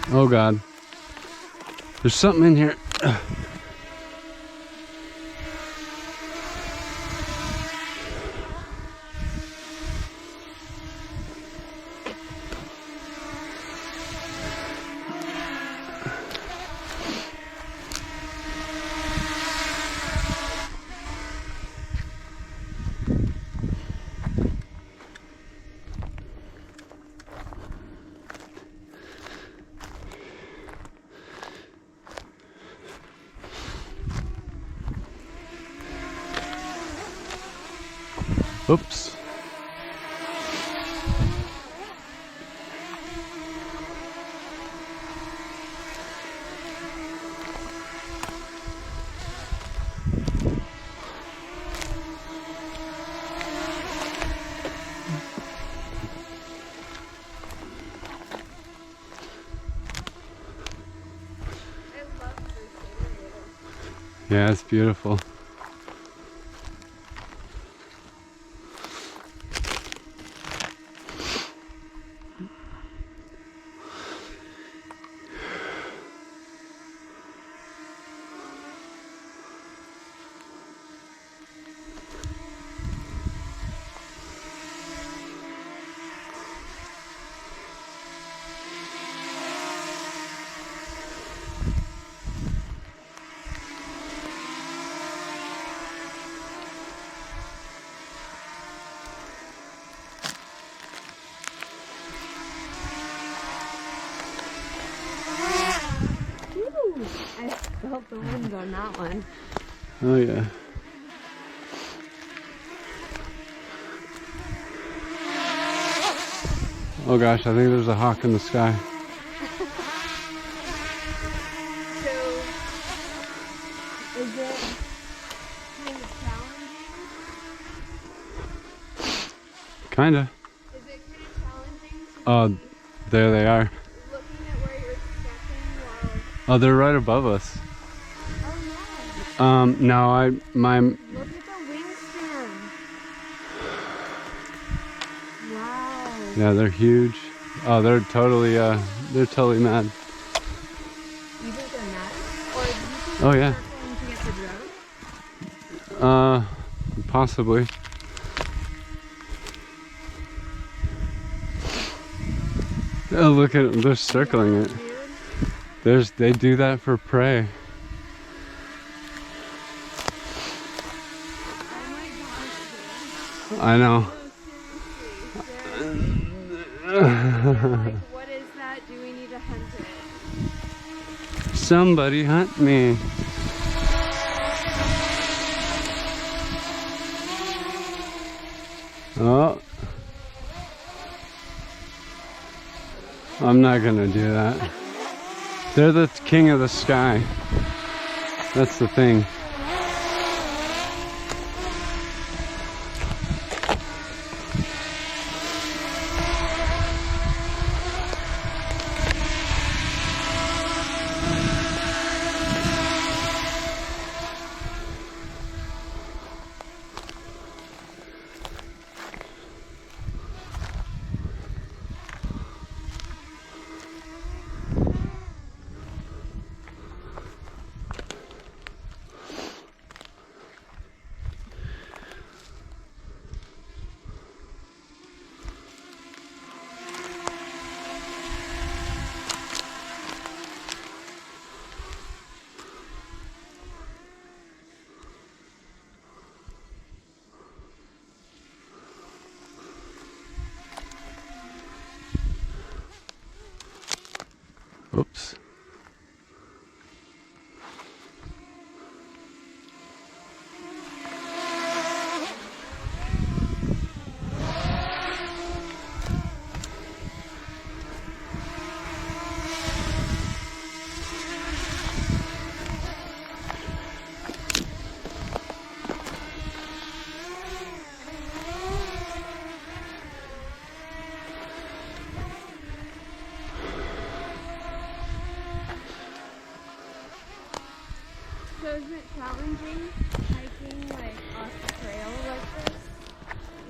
Oh God, there's something in here. Oops. Yeah, it's beautiful. I felt the wind on that one. Oh yeah. Oh gosh, I think there's a hawk in the sky. So, is it kind of challenging? Kinda. Is it kind of challenging to Oh, be there they are. looking at where you're stepping while... Oh, they're right above us. Oh no. No, my... Look at the wingspan. Wow. Yeah, they're huge. Oh, they're totally mad. You think they're mad? Or do you think Oh they're yeah. circling to get the drone? Possibly. Oh, look at them. They're circling Yeah, it. dude. They do that for prey. Oh my gosh, dude. I know. No, seriously. They're like, what is that? Do we need to hunt it? Somebody hunt me. Oh. I'm not gonna do that. They're the king of the sky. That's the thing.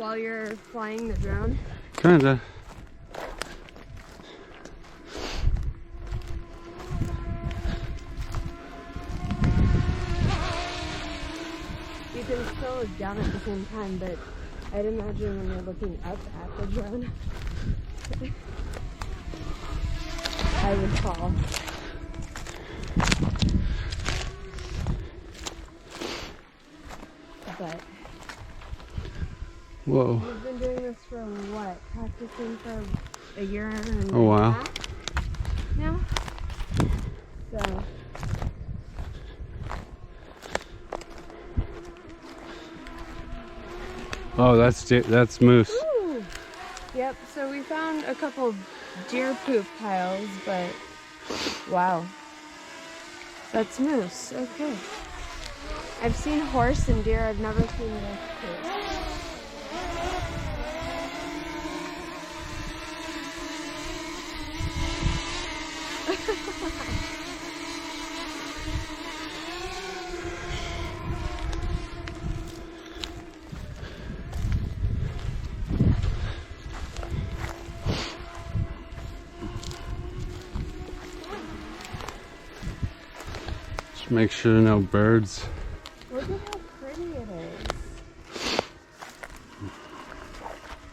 while you're flying the drone? Kinda. You can still look down at the same time, but I'd imagine when you're looking up at the drone, I would fall. But whoa. you've been doing this for what? Practicing for a year and Oh, wow. a half now? So Oh, that's moose. ooh. Yep, so we found a couple deer poop piles, but wow. That's moose, okay. I've seen horse and deer, I've never seen this poop. Just make sure no birds. Look at how pretty it is.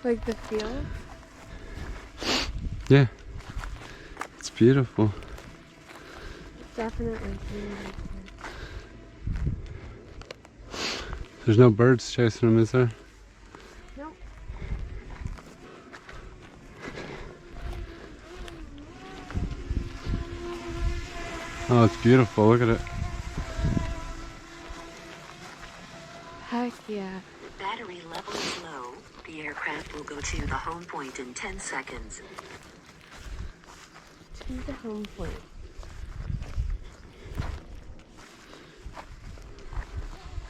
Like the field? Yeah. It's beautiful. Definitely beautiful. There's no birds chasing them, is there? Nope. Oh, it's beautiful. Look at it. Heck yeah. Battery level is low. The aircraft will go to the home point in 10 seconds. To the home point.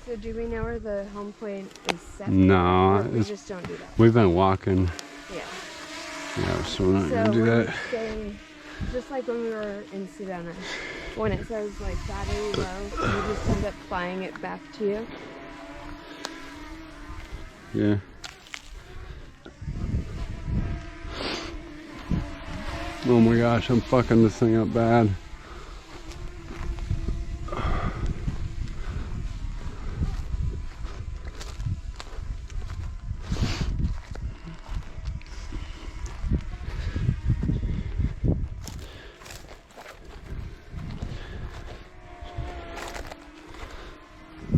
So do we know where the home point is set? No, Or we it's- just don't do that. We've been walking. Yeah. Yeah, so we're not So gonna do when that. you say, just like when we were in Savannah, when it says like battery low, you just end up flying it back to you. Yeah. Oh my gosh, I'm fucking this thing up bad.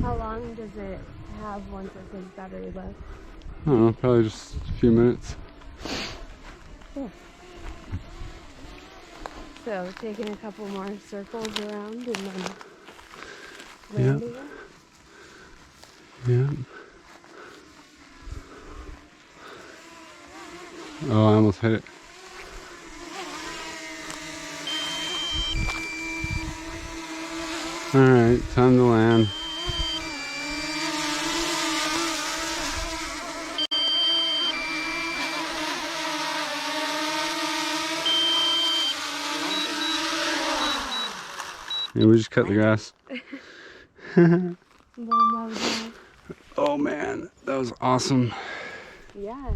How long does it have once it says battery low? I don't know, probably just a few minutes. Cool. So taking a couple more circles around and then landing it. Yeah. Oh, I almost hit it. Alright, time to land. Yeah, we just cut the grass. Little mojo. Oh man, that was awesome. Yeah.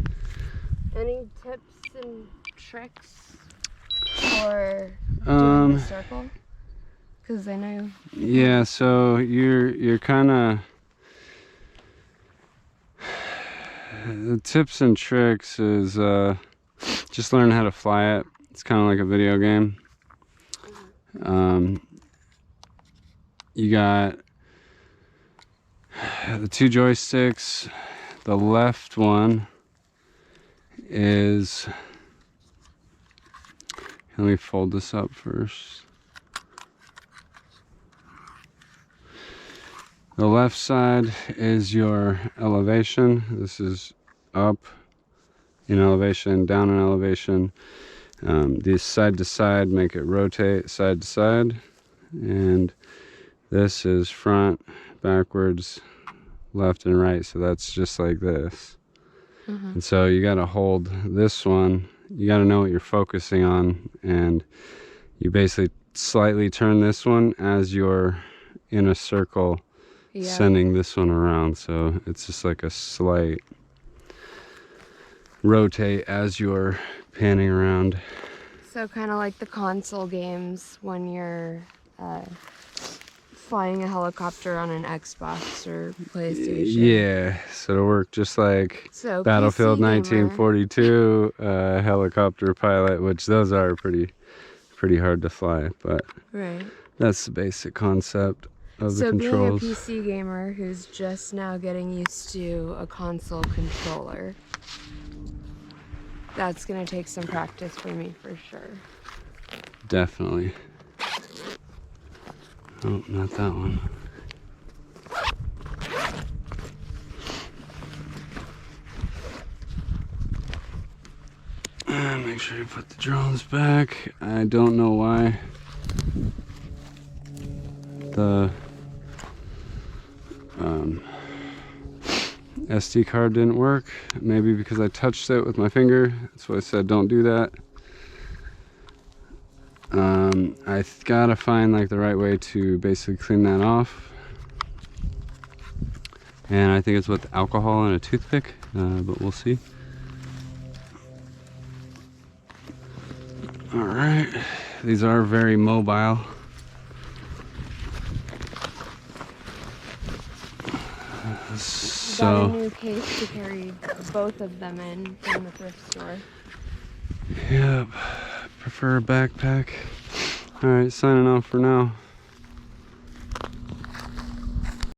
Any tips and tricks for doing the circle? Because I know. Yeah, so you're kind of the tips and tricks is just learn how to fly it. It's kind of like a video game. You got the two joysticks. The left one is, let me fold this up first. The left side is your elevation. This is up in elevation, down in elevation. These side to side make it rotate side to side. And this is front, backwards, left and right. So that's just like this. And so you got to hold this one. You got to know what you're focusing on. And you basically slightly turn this one as you're in a circle. Yeah. Sending this one around, so it's just like a slight rotate as you're panning around. So kind of like the console games when you're flying a helicopter on an Xbox or PlayStation. Yeah, so it'll work just like So Battlefield PC gamer. 1942, helicopter pilot, which those are pretty hard to fly, but Right. that's the basic concept of the So being a controls. PC gamer who's just now getting used to a console controller, that's gonna take some practice for me for sure. Definitely. Oh, not that one. And make sure you put the drones back. I don't know why the SD card didn't work. Maybe because I touched it with my finger. That's why I said don't do that. I gotta find like the right way to basically clean that off. And I think it's with alcohol and a toothpick, but we'll see. All right, these are very mobile. Got a So, new case to carry both of them in from the thrift store. yep, prefer a backpack. All right, signing off for now.